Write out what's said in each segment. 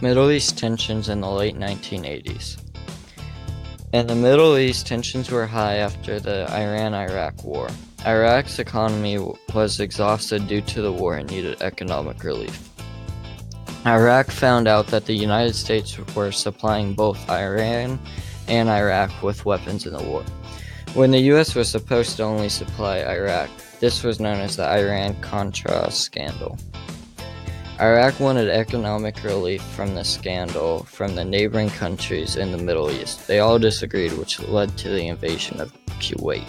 Middle East tensions in the late 1980s. In the Middle East, tensions were high after the Iran-Iraq War. Iraq's economy was exhausted due to the war and needed economic relief. Iraq found out that the United States were supplying both Iran and Iraq with weapons in the war. When the U.S. was supposed to only supply Iraq, this was known as the Iran-Contra scandal. Iraq wanted economic relief from the scandal from the neighboring countries in the Middle East. They all disagreed, which led to the invasion of Kuwait.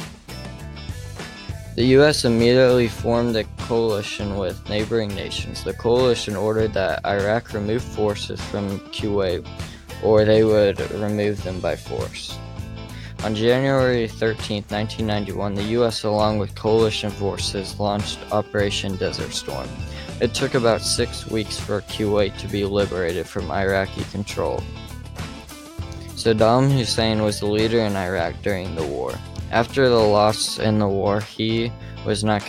The U.S. immediately formed a coalition with neighboring nations. The coalition ordered that Iraq remove forces from Kuwait, or they would remove them by force. On January 13, 1991, the U.S., along with coalition forces, launched Operation Desert Storm. It took about 6 weeks for Kuwait to be liberated from Iraqi control. Saddam Hussein was the leader in Iraq during the war. After the loss in the war, he was not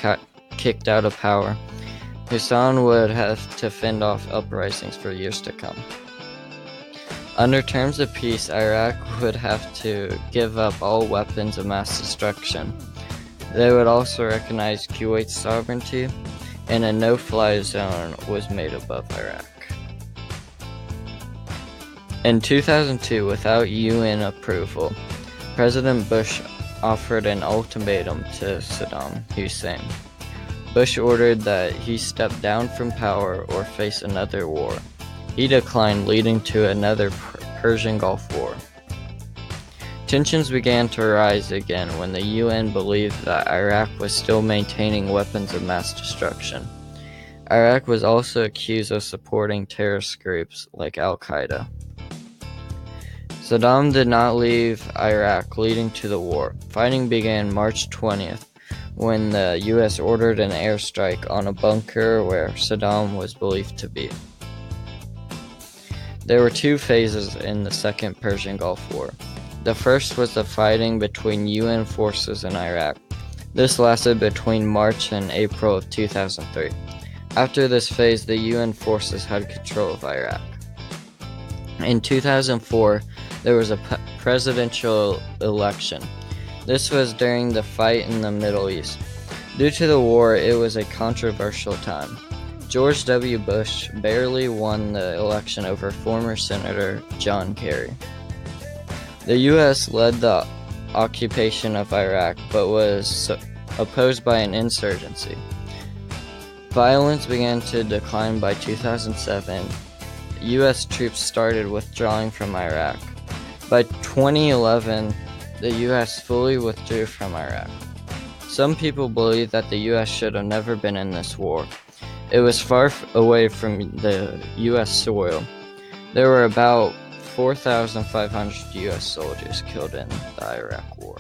kicked out of power. Hussein would have to fend off uprisings for years to come. Under terms of peace, Iraq would have to give up all weapons of mass destruction. They would also recognize Kuwait's sovereignty, and a no-fly zone was made above Iraq. In 2002, without UN approval, President Bush offered an ultimatum to Saddam Hussein. Bush ordered that he step down from power or face another war. He declined, leading to another Persian Gulf War. Tensions began to rise again when the UN believed that Iraq was still maintaining weapons of mass destruction. Iraq was also accused of supporting terrorist groups like Al-Qaeda. Saddam did not leave Iraq, leading to the war. Fighting began March 20th, when the U.S. ordered an airstrike on a bunker where Saddam was believed to be. There were 2 phases in the Second Persian Gulf War. The first was the fighting between UN forces in Iraq. This lasted between March and April of 2003. After this phase, the UN forces had control of Iraq. In 2004, there was a presidential election. This was during the fight in the Middle East. Due to the war, it was a controversial time. George W. Bush barely won the election over former Senator John Kerry. The U.S. led the occupation of Iraq, but was opposed by an insurgency. Violence began to decline by 2007. U.S. troops started withdrawing from Iraq. By 2011, the U.S. fully withdrew from Iraq. Some people believe that the U.S. should have never been in this war. It was far away from the U.S. soil. There were about 4,500 U.S. soldiers killed in the Iraq War.